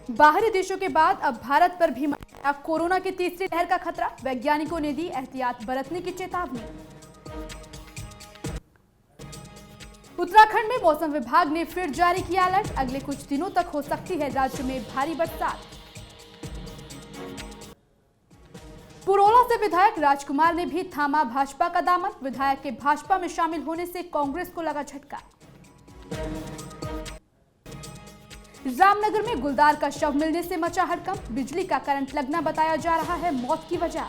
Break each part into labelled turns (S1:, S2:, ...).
S1: बाहरी देशों के बाद अब भारत पर भी मंडराया कोरोना की तीसरी लहर का खतरा। वैज्ञानिकों ने दी एहतियात बरतने की चेतावनी। उत्तराखंड में मौसम विभाग ने फिर जारी किया अलर्ट। अगले कुछ दिनों तक हो सकती है राज्य में भारी बरसात। पुरोला से विधायक राजकुमार ने भी थामा भाजपा का दामन। विधायक के भाजपा में शामिल होने से कांग्रेस को लगा झटका। रामनगर में गुलदार का शव मिलने से मचा हड़कंप। बिजली का करंट लगना बताया जा रहा है मौत की वजह।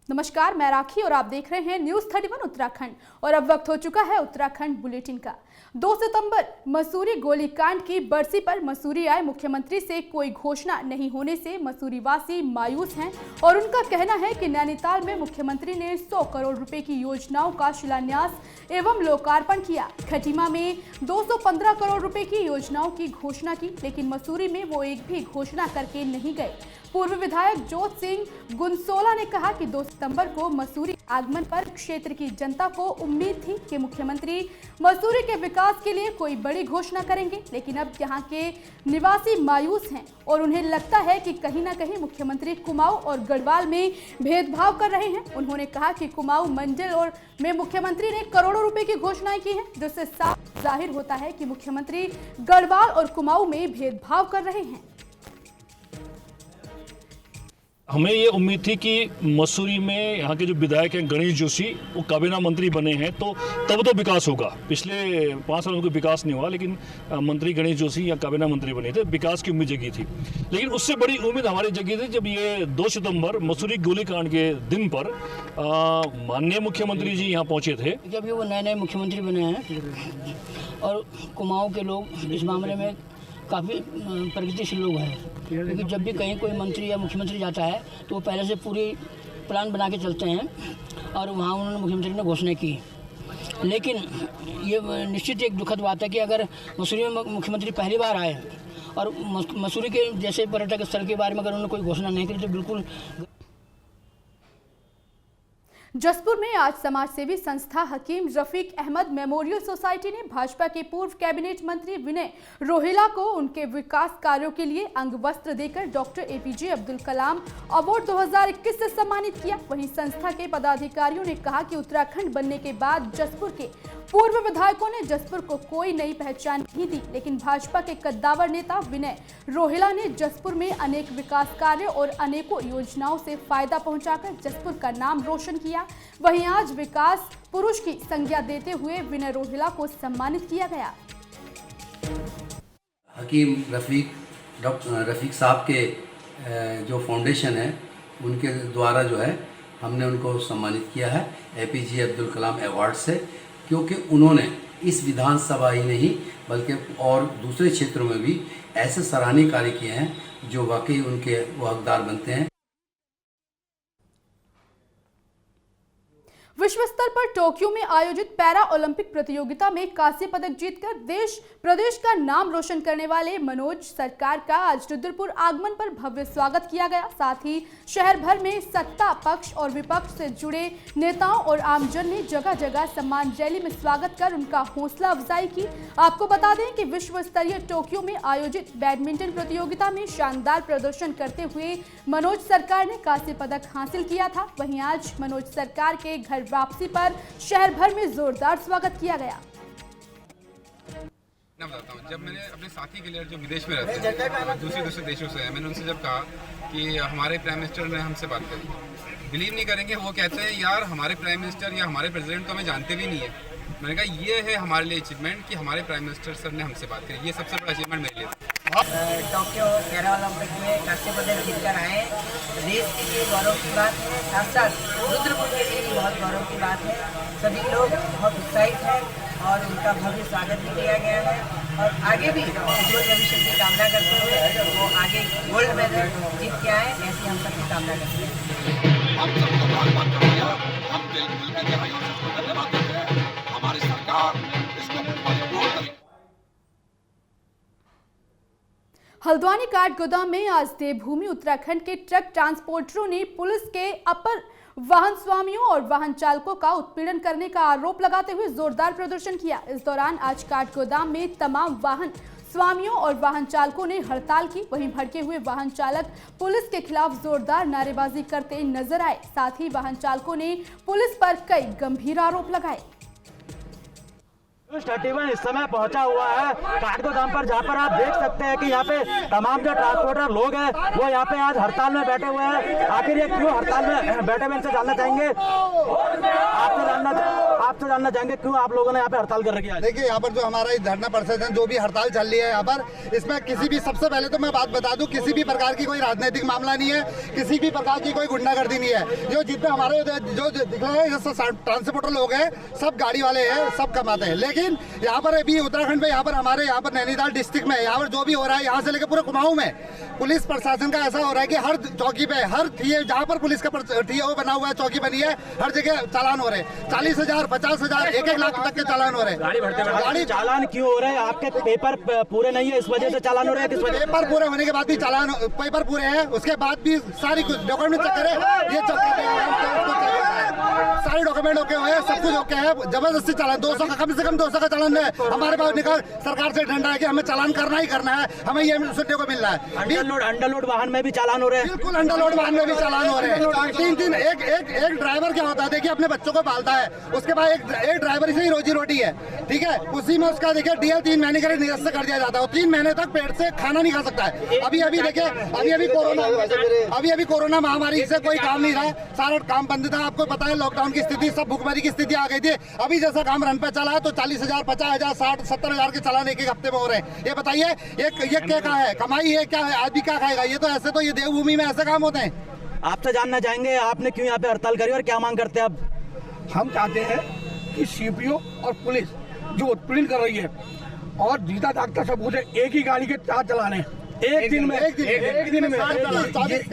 S1: नमस्कार, मैं राखी और आप देख रहे हैं न्यूज 31 उत्तराखंड। और अब वक्त हो चुका है उत्तराखंड बुलेटिन का। 2 सितंबर मसूरी गोलीकांड की बरसी पर मसूरी आए मुख्यमंत्री से कोई घोषणा नहीं होने से मसूरी वासी मायूस हैं और उनका कहना है कि नैनीताल में मुख्यमंत्री ने 100 करोड़ रुपए की योजनाओं का शिलान्यास एवं लोकार्पण किया। खटीमा में 215 करोड़ रुपए की योजनाओं की घोषणा की, लेकिन मसूरी में वो एक भी घोषणा करके नहीं गए। पूर्व विधायक जोत सिंह गुनसोला ने कहा कि 2 सितंबर को मसूरी आगमन पर क्षेत्र की जनता को उम्मीद थी कि मुख्यमंत्री मसूरी के विकास के लिए कोई बड़ी घोषणा करेंगे, लेकिन अब यहाँ के निवासी मायूस हैं और उन्हें लगता है कि कहीं ना कहीं मुख्यमंत्री कुमाऊं और गढ़वाल में भेदभाव कर रहे हैं। उन्होंने कहा कि कुमाऊं मंडल और में मुख्यमंत्री ने करोड़ों रुपए की घोषणाएं की हैं, जिससे साफ जाहिर होता है कि मुख्यमंत्री गढ़वाल और कुमाऊं में भेदभाव कर रहे हैं।
S2: हमें ये उम्मीद थी कि मसूरी में यहाँ के जो विधायक हैं गणेश जोशी, वो काबीना मंत्री बने हैं तो तब तो विकास होगा। पिछले 5 सालों में कोई विकास नहीं हुआ, लेकिन मंत्री गणेश जोशी या काबीना मंत्री बने थे, विकास की उम्मीद जगी थी। लेकिन उससे बड़ी उम्मीद हमारी जगी थी जब ये 2 सितंबर मसूरी गोलीकांड के दिन पर माननीय मुख्यमंत्री जी यहाँ पहुँचे थे।
S3: जब ये वो नए मुख्यमंत्री बने हैं और कुमाऊं के लोग इस मामले में काफ़ी प्रगतिशील लोग हैं, क्योंकि जब भी कहीं कोई मंत्री या मुख्यमंत्री जाता है तो वो पहले से पूरी प्लान बना के चलते हैं और वहाँ उन्होंने मुख्यमंत्री ने घोषणा की। लेकिन ये निश्चित एक दुखद बात है कि अगर मसूरी में मुख्यमंत्री पहली बार आए और मसूरी के जैसे पर्यटक स्थल के बारे में अगर उन्होंने कोई घोषणा नहीं की तो बिल्कुल।
S1: जसपुर में आज समाज सेवी संस्था हकीम रफीक अहमद मेमोरियल सोसाइटी ने भाजपा के पूर्व कैबिनेट मंत्री विनय रोहिला को उनके विकास कार्यों के लिए अंग वस्त्र देकर doctor APJ Abdul Kalam award 2021 से सम्मानित किया। वहीं संस्था के पदाधिकारियों ने कहा कि उत्तराखंड बनने के बाद जसपुर के पूर्व विधायकों ने जसपुर को कोई नई पहचान नहीं दी, लेकिन भाजपा के कद्दावर नेता विनय रोहिला ने जसपुर में अनेक विकास कार्य और अनेकों योजनाओं से फायदा पहुंचाकर जसपुर का नाम रोशन किया। वहीं आज विकास पुरुष की संज्ञा देते हुए विनय रोहिला को सम्मानित किया गया।
S4: हकीम डॉक्टर रफीक साहब के जो फाउंडेशन है उनके द्वारा जो है हमने उनको सम्मानित किया है एपीजे अब्दुल कलाम अवार्ड से, क्योंकि उन्होंने इस विधानसभा ही नहीं बल्कि और दूसरे क्षेत्रों में भी ऐसे सराहनीय कार्य किए हैं जो वाकई उनके वो हकदार बनते हैं।
S1: विश्व स्तर पर टोक्यो में आयोजित पैरा ओलंपिक प्रतियोगिता में कांस्य पदक जीतकर देश प्रदेश का नाम रोशन करने वाले मनोज सरकार का आज रुद्रपुर आगमन पर भव्य स्वागत किया गया। साथ ही शहर भर में सत्ता पक्ष और विपक्ष से जुड़े नेताओं और आमजन ने जगह जगह सम्मान रैली में स्वागत कर उनका हौसला अफजाई की। आपको बता दें कि विश्व स्तरीय टोक्यो में आयोजित बैडमिंटन प्रतियोगिता में शानदार प्रदर्शन करते हुए मनोज सरकार ने कांस्य पदक हासिल किया था। वहीं आज मनोज सरकार के घर वापसी पर शहर भर में जोरदार स्वागत किया गया।
S5: मैं बताता हूँ, जब मैंने अपने साथी के लिए जो विदेश में रहते हैं दूसरे देशों से हैं, मैंने उनसे जब कहा कि हमारे प्राइम मिनिस्टर ने हमसे बात करी, बिलीव नहीं करेंगे, वो कहते हैं यार हमारे प्राइम मिनिस्टर या हमारे प्रेसिडेंट तो हमें जानते भी नहीं है। मैंने कहा ये है हमारे लिए अचीवमेंट कि हमारे प्राइम मिनिस्टर सर ने हमसे बात करी, ये सबसे बड़ा अचीवमेंट मेरे लिए।
S6: टोक्यो पैरा ओलंपिक में कांस्य पदक जीतकर आए, देश के लिए गौरव की बात है, साथ साथ रुद्रपुर के लिए भी बहुत गौरव की बात है। सभी लोग बहुत उत्साहित हैं और उनका भव्य स्वागत भी किया गया है और आगे भी उज्ज्वल भविष्य की कामना करते हुए वो आगे गोल्ड मेडल जीत के आए, ऐसी हम सबकी कामना करते हैं।
S7: हमारी सरकार इसको
S1: हल्द्वानी काठ गोदाम में आज देवभूमि उत्तराखंड के ट्रक ट्रांसपोर्टरों ने पुलिस के अपर वाहन स्वामियों और वाहन चालकों का उत्पीड़न करने का आरोप लगाते हुए जोरदार प्रदर्शन किया। इस दौरान आज काठ गोदाम में तमाम वाहन स्वामियों और वाहन चालकों ने हड़ताल की। वहीं भड़के हुए वाहन चालक पुलिस के खिलाफ जोरदार नारेबाजी करते नजर आए। साथ ही वाहन चालकों ने पुलिस पर कई गंभीर आरोप लगाए।
S7: न्यूज़ 31 इस समय पहुंचा हुआ है काठ गोदाम पर, जहां पर आप देख सकते हैं कि यहाँ पे तमाम जो ट्रांसपोर्टर लोग हैं वो यहाँ पे आज हड़ताल में बैठे हुए हैं। आखिर ये क्यों हड़ताल में बैठे हुए, इनसे जानना चाहेंगे। आपसे जानना चाहेंगे क्यों आप लोगों ने यहाँ पे हड़ताल कर रखी है।
S8: देखिए, यहाँ पर जो हमारा धरना प्रदर्शन जो भी हड़ताल चल रही है यहाँ पर, इसमें किसी भी, सबसे पहले तो मैं बात बता दूं, किसी भी प्रकार की कोई राजनीतिक मामला नहीं है, किसी भी प्रकार की कोई गुंडागर्दी नहीं है। जो जितने हमारे जो दिख रहे हैं ट्रांसपोर्टर लोग हैं, सब गाड़ी वाले हैं, सब कमाते हैं। लेकिन यहाँ पर अभी उत्तराखंड में, यहाँ पर हमारे यहाँ पर नैनीताल डिस्ट्रिक्ट में यहाँ पर जो भी हो रहा है, यहाँ से लेकर पूरे कुमाऊं में पुलिस प्रशासन का ऐसा हो रहा है कि हर चौकी पे, हर जहाँ पर पुलिस का वो बना हुआ है, चौकी बनी है, हर जगह चालान हो रहे हैं। 40,000, 50,000, 1-1 लाख तक के चालान हो रहे हैं।
S7: गाड़ी चालान क्यों हो रहे हैं? आपके पेपर पूरे नहीं है इस वजह से चालान हो रहे हैं? किस वजह?
S8: पेपर पूरे होने के बाद भी चालान, पेपर पूरे हैं, उसके बाद भी सारी डॉक्यूमेंट चेक करें, ये सारे डॉक्यूमेंट ओके हुए हैं, सब कुछ ओके है। जबरदस्ती चालान 200 का, कम से कम 200 का चालान है। हमारे पास निकल सरकार से डंडा है कि हमें चालान करना ही करना है, हमें ये सुनने को मिल रहा है।
S7: अंडरलोड वाहन में भी चालान हो रहे हैं।
S8: बिल्कुल, अंडरलोड वाहन में भी चालान हो रहे हैं। 3 एक ड्राइवर क्या होता है, देखिए अपने बच्चों को पालता है, उसके बाद एक ड्राइवर से ही रोजी रोटी है, ठीक है, उसी में उसका देखिए DL 3 महीने के लिए निरस्त कर दिया जाता है। 3 महीने तक पेट से खाना नहीं खा सकता है। अभी देखिए, अभी कोरोना महामारी से कोई काम नहीं रहा, सारा काम बंद था। आपको पता है लॉकडाउन की स्थिति, सब भूखमरी की स्थिति आ गई थी। अभी जैसा काम रन पे चला है तो 40,000, 50,000, 60, 70,000 के चालान एक हफ्ते में हो रहे हैं। ये बताइए, ये क्या है कमाई, ये क्या है, आदमी क्या खाएगा? ये तो ऐसे, तो ये देवभूमि में ऐसे काम होते हैं।
S7: आपसे जानना चाहेंगे आपने क्यों यहाँ पे हड़ताल करी और क्या मांग करते हैं अब?
S9: हम चाहते हैं कि सीपीओ और पुलिस जो उत्पीड़न कर रही है और जीता जागता सबूत है, एक ही गाड़ी के 4 चलाने एक दिन में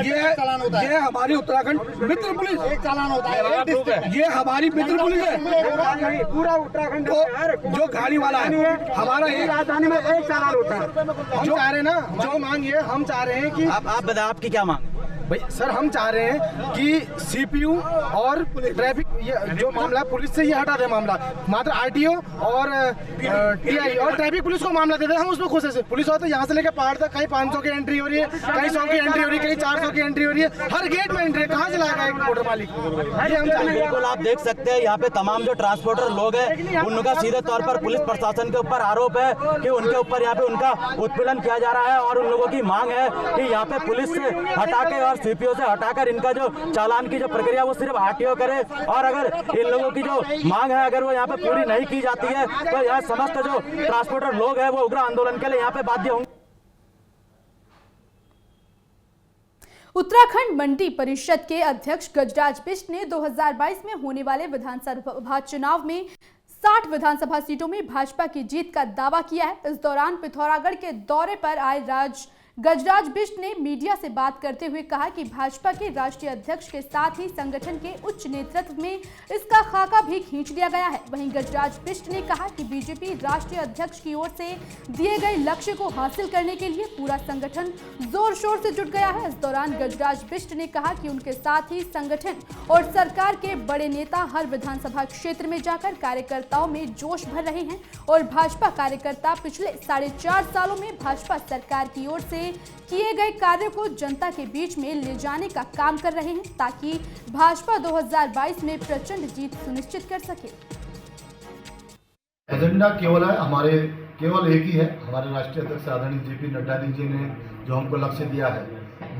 S9: ये हमारी उत्तराखंड मित्र पुलिस एक चालान होता है, ये हमारी मित्र पुलिस है। पूरा उत्तराखंड जो गाड़ी वाला है हमारा एक राजधानी में एक चालान होता है। हम चाह रहे हैं ना, जो मांग ये हम चाह रहे हैं कि
S7: आप बताएं आपकी क्या मांग?
S9: भाई सर, हम चाह रहे हैं कि सीपीयू और ट्रैफिक, ये जो मामला पुलिस से ये हटा दे मामला, मात्र आरटीओ और टीआई और ट्रैफिक पुलिस को मामला दे दे। हम उसमें खुश है। पुलिस हो तो यहाँ से लेकर पहाड़ तक कहीं 500 की एंट्री हो रही है, कहीं 100 की एंट्री हो रही है, कहीं 400 की एंट्री हो रही है, हर गेट में एंट्री। कहाँ से लाएगा एक मोटर मालिक? ये हम चाहते हैं।
S7: बिल्कुल, आप देख सकते हैं यहाँ पे तमाम जो ट्रांसपोर्टर लोग हैं उनका सीधे तौर पर पुलिस प्रशासन के ऊपर आरोप है कि उनके ऊपर यहाँ पे उनका उत्पीड़न किया जा रहा है और उन लोगों की मांग है कि यहाँ पे पुलिस से हटा के और सीपीओ से हटा इनका जो चालान की जो प्रक्रिया वो सिर्फ आरटीओ करे। और अगर इन लोगों की जो मांग है अगर वो यहाँ पे पूरी नहीं की जाती है तो यहाँ समस्त जो ट्रांसपोर्टर लोग हैं वो उग्र आंदोलन के लिए यहाँ पे बाध्य होंगे।
S1: उत्तराखंड मंडी परिषद के अध्यक्ष गजराज बिष्ट ने 2022 में होने वाले विधानसभा चुनाव में 60 विधानसभा सीटों में भाजपा की जीत का दावा किया है। इस दौरान पिथौरागढ़ के दौरे पर आए गजराज बिष्ट ने मीडिया से बात करते हुए कहा कि भाजपा के राष्ट्रीय अध्यक्ष के साथ ही संगठन के उच्च नेतृत्व में इसका खाका भी खींच लिया गया है। वहीं गजराज बिष्ट ने कहा कि बीजेपी राष्ट्रीय अध्यक्ष की ओर से दिए गए लक्ष्य को हासिल करने के लिए पूरा संगठन जोर शोर से जुट गया है। इस दौरान गजराज बिष्ट ने कहा कि उनके साथ ही संगठन और सरकार के बड़े नेता हर विधानसभा क्षेत्र में जाकर कार्यकर्ताओं में जोश भर रहे हैं और भाजपा कार्यकर्ता पिछले 4.5 सालों में भाजपा सरकार की ओर से किए गए कार्यों को जनता के बीच में ले जाने का काम कर रहे हैं ताकि भाजपा 2022 में प्रचंड जीत सुनिश्चित कर सके।
S10: एजेंडा केवल है हमारे, केवल एक ही है। हमारे राष्ट्रीय अध्यक्ष आदरणीय JP नड्डा जी ने जो हमको लक्ष्य दिया है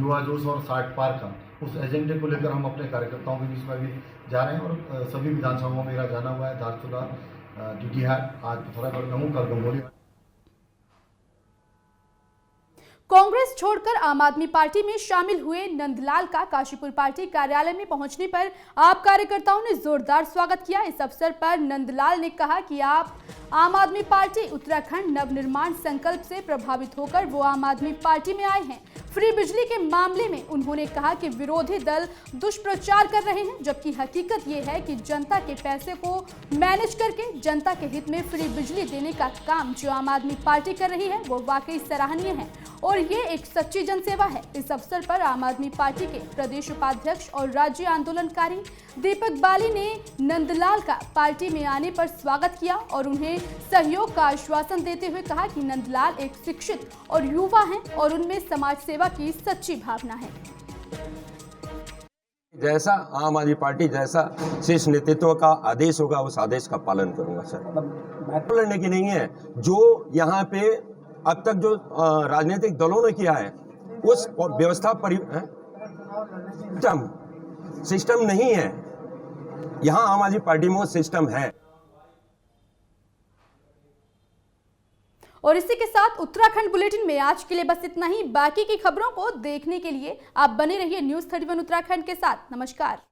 S10: युवा जोश और 60 पार का, उस एजेंडे को लेकर हम अपने कार्यकर्ताओं के बीच में भी जा रहे हैं और सभी विधानसभाओं में मेरा जाना हुआ है। धारचूला, डीडीहाट, आज पिथौरागढ़ में हूँ, कल गंगोली।
S1: कांग्रेस छोड़कर आम आदमी पार्टी में शामिल हुए नंदलाल का काशीपुर पार्टी कार्यालय में पहुंचने पर आप कार्यकर्ताओं ने जोरदार स्वागत किया। इस अवसर पर नंदलाल ने कहा कि आप आम आदमी पार्टी उत्तराखंड नवनिर्माण संकल्प से प्रभावित होकर वो आम आदमी पार्टी में आए हैं। फ्री बिजली के मामले में उन्होंने कहा कि विरोधी दल दुष्प्रचार कर रहे हैं, जबकि हकीकत ये है कि जनता के पैसे को मैनेज करके जनता के हित में फ्री बिजली देने का काम जो आम आदमी पार्टी कर रही है वो वाकई सराहनीय है और ये एक सच्ची जनसेवा है। इस अवसर पर आम आदमी पार्टी के प्रदेश उपाध्यक्ष और राज्य आंदोलनकारी दीपक बाली ने नंदलाल का पार्टी में आने पर स्वागत किया और उन्हें सहयोग का आश्वासन देते हुए कहा कि नंदलाल एक शिक्षित और युवा हैं और उनमें समाज सेवा की सच्ची भावना है।
S11: जैसा आम आदमी पार्टी जैसा शीर्ष नेतृत्व का आदेश होगा उस आदेश का पालन करूंगा सर। लड़ने की नहीं है, जो यहाँ पे अब तक जो राजनीतिक दलों ने किया है उस व्यवस्था सिस्टम नहीं है। यहाँ आम आदमी पार्टी में वो सिस्टम है।
S1: और इसी के साथ उत्तराखंड बुलेटिन में आज के लिए बस इतना ही। बाकी की खबरों को देखने के लिए आप बने रहिए न्यूज़ 31 उत्तराखंड के साथ। नमस्कार।